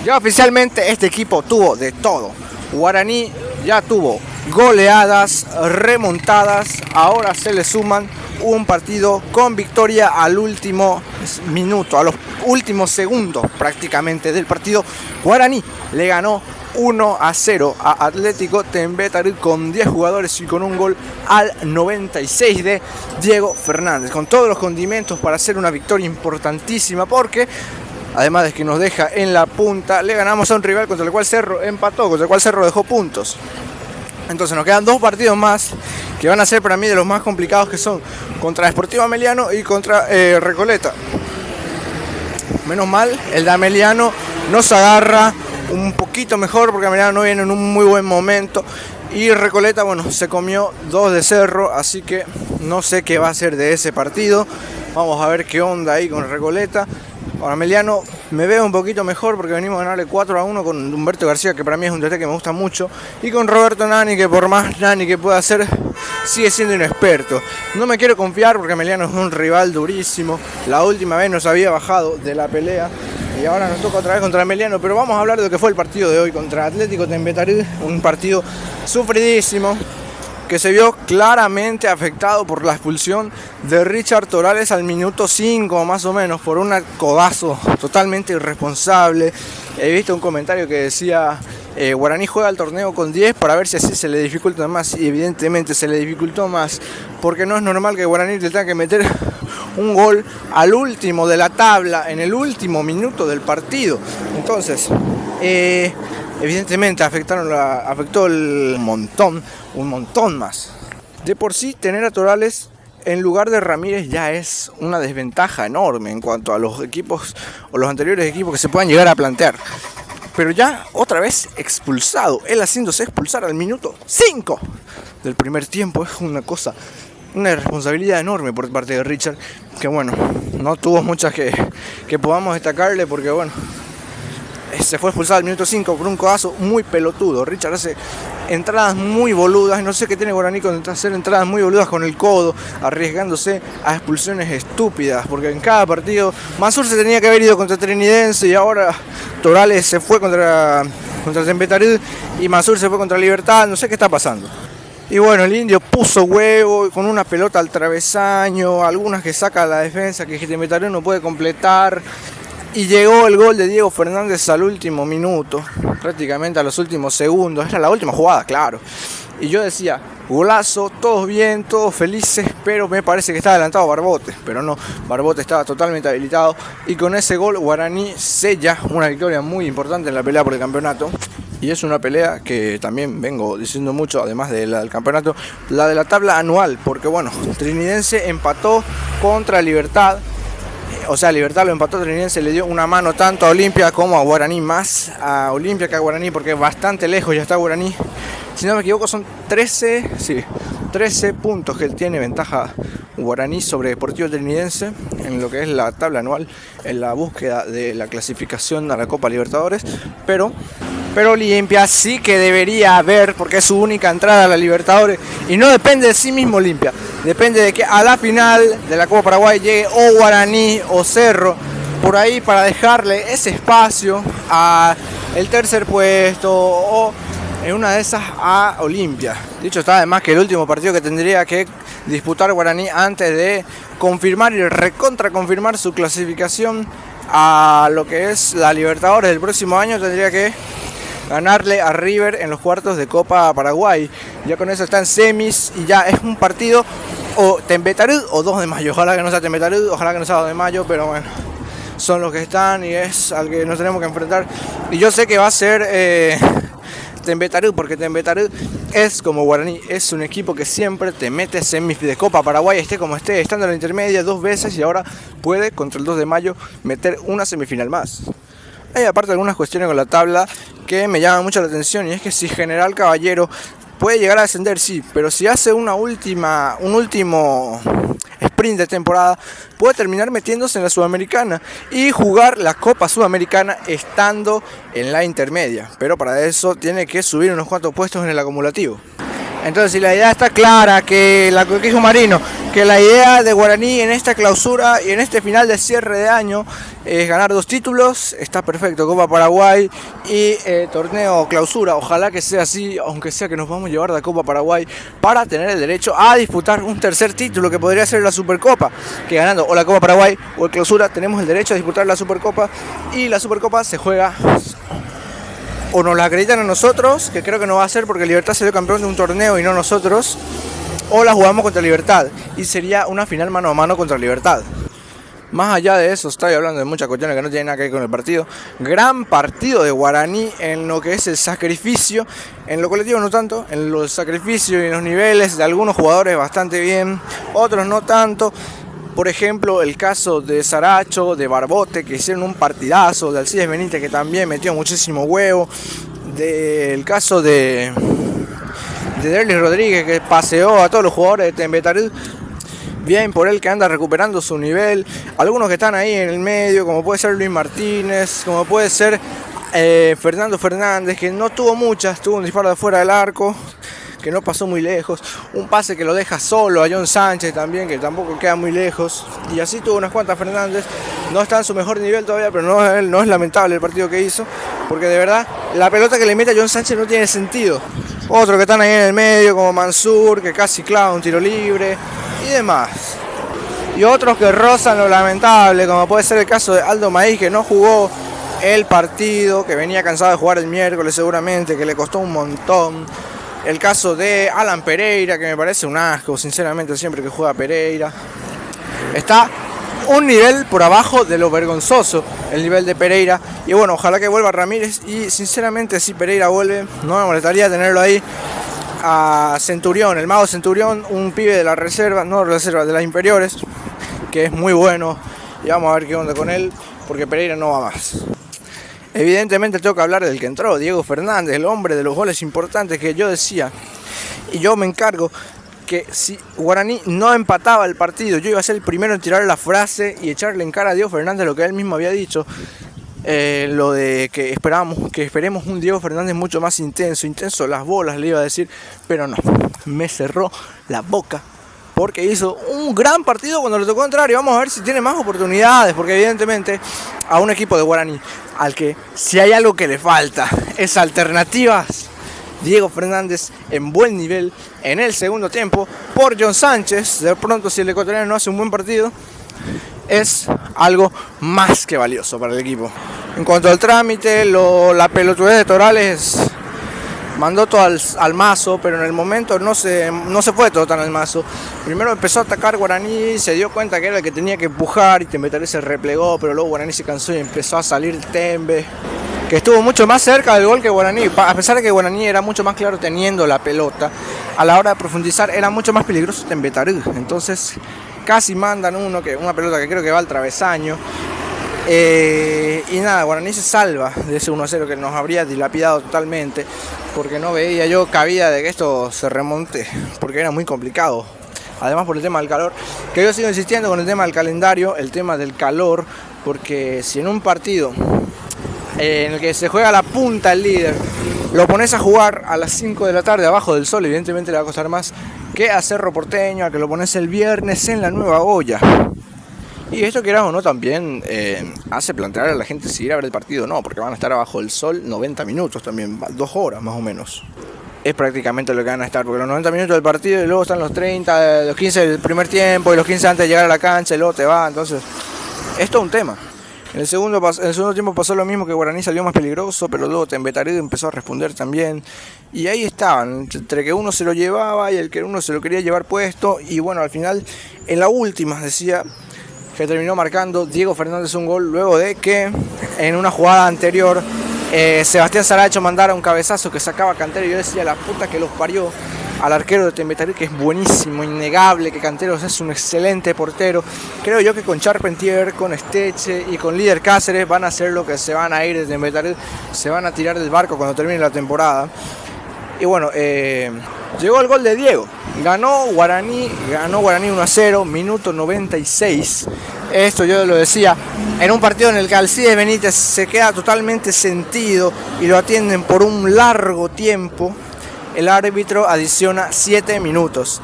Ya oficialmente este equipo tuvo de todo. Guaraní ya tuvo goleadas, remontadas, ahora se le suman un partido con victoria al último minuto, a los últimos segundos prácticamente del partido. Guaraní le ganó 1-0 a Atlético Tembetarí con 10 jugadores y con un gol al 96 de Diego Fernández, con todos los condimentos para hacer una victoria importantísima, porque además de que nos deja en la punta, le ganamos a un rival contra el cual Cerro empató, contra el cual Cerro dejó puntos. Entonces nos quedan dos partidos más que van a ser para mí de los más complicados, que son contra Sportivo Ameliano y contra Recoleta. Menos mal, el de Ameliano nos agarra un poquito mejor porque Ameliano no viene en un muy buen momento. Y Recoleta, bueno, se comió 2 de Cerro, así que no sé qué va a ser de ese partido. Vamos a ver qué onda ahí con Recoleta. Con Ameliano me veo un poquito mejor porque venimos a ganarle 4-1 con Humberto García, que para mí es un DT que me gusta mucho, y con Roberto Nani, que por más Nani que pueda hacer, sigue siendo inexperto. No me quiero confiar porque Ameliano es un rival durísimo. La última vez nos había bajado de la pelea y ahora nos toca otra vez contra Ameliano, pero vamos a hablar de lo que fue el partido de hoy contra Atlético Tembetarí, un partido sufridísimo, que se vio claramente afectado por la expulsión de Richard Torales al minuto 5 más o menos, por un codazo totalmente irresponsable. He visto un comentario que decía Guaraní juega el torneo con 10 para ver si así se le dificulta más, y evidentemente se le dificultó más, porque no es normal que Guaraní le tenga que meter un gol al último de la tabla, en el último minuto del partido. Entonces, evidentemente afectó un montón más. De por sí, tener a Torales en lugar de Ramírez ya es una desventaja enorme en cuanto a los equipos o los anteriores equipos que se puedan llegar a plantear. Pero ya otra vez expulsado, él haciéndose expulsar al minuto 5 del primer tiempo, es una responsabilidad enorme por parte de Richard, que bueno, no tuvo muchas que podamos destacarle, porque bueno, se fue expulsado al minuto 5 por un codazo muy pelotudo. Richard hace entradas muy boludas, no sé qué tiene Guaraní con hacer entradas muy boludas con el codo, arriesgándose a expulsiones estúpidas, porque en cada partido Mansur se tenía que haber ido contra Trinidense y ahora Torales se fue contra Tembetarí y Mansur se fue contra Libertad, no sé qué está pasando. Y bueno, el Indio puso huevo con una pelota al travesaño, algunas que saca a la defensa que Tembetarí no puede completar. Y llegó el gol de Diego Fernández al último minuto, prácticamente a los últimos segundos. Era la última jugada, claro. Y yo decía, golazo, todos bien, todos felices, pero me parece que está adelantado Barbote. Pero no, Barbote estaba totalmente habilitado. Y con ese gol Guaraní sella una victoria muy importante en la pelea por el campeonato. Y es una pelea que también vengo diciendo mucho, además de la del campeonato, la de la tabla anual. Porque bueno, Trinidense empató contra Libertad. O sea, Libertad lo empató, Trinidense le dio una mano tanto a Olimpia como a Guaraní, más a Olimpia que a Guaraní, porque bastante lejos ya está Guaraní. Si no me equivoco son 13 puntos que tiene ventaja Guaraní sobre Deportivo Trinidense en lo que es la tabla anual, en la búsqueda de la clasificación a la Copa Libertadores. Pero Olimpia sí que debería haber, porque es su única entrada a la Libertadores y no depende de sí mismo Olimpia, depende de que a la final de la Copa Paraguay llegue o Guaraní o Cerro, por ahí, para dejarle ese espacio a el tercer puesto o en una de esas a Olimpia. Dicho está además que el último partido que tendría que disputar Guaraní antes de confirmar y recontraconfirmar su clasificación a lo que es la Libertadores del próximo año, tendría que ganarle a River en los cuartos de Copa Paraguay. Ya con eso está en semis y ya es un partido o Tembetarí o 2 de mayo. Ojalá que no sea Tembetarí, ojalá que no sea 2 de mayo, pero bueno, son los que están y es al que nos tenemos que enfrentar. Y yo sé que va a ser Tembetarí, porque Tembetarí es como Guaraní, es un equipo que siempre te mete semis de Copa Paraguay, esté como esté, estando en la intermedia 2 veces, y ahora puede contra el 2 de mayo meter una semifinal más. Hay aparte algunas cuestiones con la tabla que me llaman mucho la atención, y es que si General Caballero puede llegar a descender, sí, pero si hace un último sprint de temporada, puede terminar metiéndose en la Sudamericana y jugar la Copa Sudamericana estando en la intermedia, pero para eso tiene que subir unos cuantos puestos en el acumulativo. Entonces, si la idea está clara, que la que dijo Marino, que la idea de Guaraní en esta clausura y en este final de cierre de año es ganar 2 títulos, está perfecto, Copa Paraguay y torneo clausura. Ojalá que sea así, aunque sea que nos vamos a llevar la Copa Paraguay para tener el derecho a disputar un tercer título que podría ser la Supercopa, que ganando o la Copa Paraguay o el clausura tenemos el derecho a disputar la Supercopa, y la Supercopa se juega, o nos la acreditan a nosotros, que creo que no va a ser porque Libertad salió campeón de un torneo y no nosotros, o la jugamos contra Libertad y sería una final mano a mano contra Libertad. Más allá de eso, estoy hablando de muchas cuestiones que no tienen nada que ver con el partido. Gran partido de Guaraní en lo que es el sacrificio, en lo colectivo no tanto, en los sacrificios y en los niveles de algunos jugadores bastante bien, otros no tanto. Por ejemplo, el caso de Saracho, de Barbote, que hicieron un partidazo, de Alcides Benítez, que también metió muchísimo huevo, del caso de Derlis Rodríguez, que paseó a todos los jugadores de Tembetarí. Bien por él, que anda recuperando su nivel. Algunos que están ahí en el medio, como puede ser Luis Martínez, como puede ser Fernando Fernández, que no tuvo muchas, tuvo un disparo de fuera del arco, que no pasó muy lejos, un pase que lo deja solo a John Sánchez también, que tampoco queda muy lejos, y así tuvo unas cuantas Fernández. No está en su mejor nivel todavía, pero no es lamentable el partido que hizo, porque de verdad la pelota que le mete a John Sánchez no tiene sentido. Otros que están ahí en el medio, como Mansur, que casi clava un tiro libre y demás, y otros que rozan lo lamentable, como puede ser el caso de Aldo Maíz, que no jugó el partido, que venía cansado de jugar el miércoles seguramente, que le costó un montón. El caso de Alan Pereira, que me parece un asco, sinceramente, siempre que juega Pereira. Está un nivel por abajo de lo vergonzoso, el nivel de Pereira. Y bueno, ojalá que vuelva Ramírez. Y sinceramente, si Pereira vuelve, no me molestaría tenerlo ahí. A Centurión, el mago Centurión, un pibe de la reserva, no reserva, de las inferiores, que es muy bueno. Y vamos a ver qué onda con él, porque Pereira no va más. Evidentemente tengo que hablar del que entró, Diego Fernández, el hombre de los goles importantes, que yo decía, y yo me encargo, que si Guaraní no empataba el partido, yo iba a ser el primero en tirar la frase y echarle en cara a Diego Fernández lo que él mismo había dicho, lo de que esperemos un Diego Fernández mucho más intenso las bolas, le iba a decir, pero no, me cerró la boca, porque hizo un gran partido cuando le tocó entrar, y vamos a ver si tiene más oportunidades, porque evidentemente a un equipo de Guaraní, al que si hay algo que le falta es alternativas, Diego Fernández en buen nivel en el segundo tiempo, por John Sánchez, de pronto si el ecuatoriano no hace un buen partido, es algo más que valioso para el equipo. En cuanto al trámite, la pelotudez de Torales mandó todo al mazo, pero en el momento no se fue todo tan al mazo. Primero empezó a atacar Guaraní, se dio cuenta que era el que tenía que empujar y Tembetarí se replegó, pero luego Guaraní se cansó y empezó a salir Tembe, que estuvo mucho más cerca del gol que Guaraní, a pesar de que Guaraní era mucho más claro teniendo la pelota. A la hora de profundizar era mucho más peligroso Tembetarí, entonces casi mandan una pelota que creo que va al travesaño. Y nada, Guaraní se salva de ese 1-0 que nos habría dilapidado totalmente, porque no veía yo cabida de que esto se remonte, porque era muy complicado. Además por el tema del calor, que yo sigo insistiendo con el tema del calendario, el tema del calor, porque si en un partido en el que se juega la punta el líder, lo pones a jugar a las 5 de la tarde abajo del sol, evidentemente le va a costar más que a Cerro Porteño, a que lo pones el viernes en la Nueva Olla. Y esto, quieras o no, también hace plantear a la gente si ir a ver el partido o no, porque van a estar abajo del sol 90 minutos también, 2 horas más o menos. Es prácticamente lo que van a estar, porque los 90 minutos del partido y luego están los 30, los 15 del primer tiempo y los 15 antes de llegar a la cancha y luego te va, entonces es todo un tema. En el segundo tiempo pasó lo mismo, que Guaraní salió más peligroso, pero luego Tembetarí empezó a responder también. Y ahí estaban, entre que uno se lo llevaba y el que uno se lo quería llevar puesto. Y bueno, al final, en la última, decía que terminó marcando Diego Fernández un gol, luego de que en una jugada anterior Sebastián Saracho mandara un cabezazo que sacaba Cantero. Y yo decía, la puta que los parió, al arquero de Tembetarí, que es buenísimo, innegable, que Canteros es un excelente portero. Creo yo que con Charpentier, con Esteche y con Líder Cáceres van a hacer lo que se van a ir de Tembetarí, se van a tirar del barco cuando termine la temporada. Y bueno, llegó el gol de Diego, ganó Guaraní 1-0, minuto 96. Esto yo lo decía, en un partido en el que Alcides Benítez se queda totalmente sentido y lo atienden por un largo tiempo. el árbitro adiciona 7 minutos.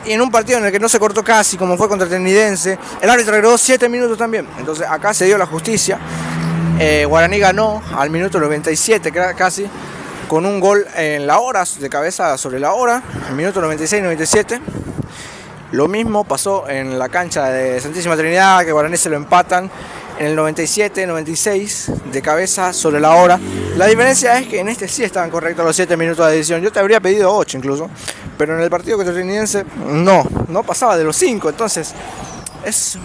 Y en un partido en el que no se cortó casi, como fue contra Trinidense, el árbitro agregó 7 minutos también. Entonces acá se dio la justicia. Guaraní ganó al minuto 97 casi, con un gol en la hora, de cabeza sobre la hora, al minuto 96-97. Lo mismo pasó en la cancha de Santísima Trinidad, que Guaraní se lo empatan en el 97-96, de cabeza sobre la hora. La diferencia es que en este sí estaban correctos los 7 minutos de adición. Yo te habría pedido 8 incluso, pero en el partido contra Trinidense no pasaba de los 5. Entonces es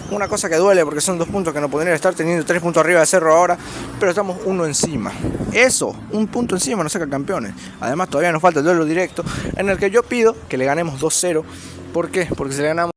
una cosa que duele, porque son 2 puntos que no podrían estar teniendo. 3 puntos arriba de Cerro ahora, pero estamos 1 encima. Eso, 1 punto encima nos saca campeones. Además todavía nos falta el duelo directo, en el que yo pido que le ganemos 2-0. ¿Por qué? Porque si le ganamos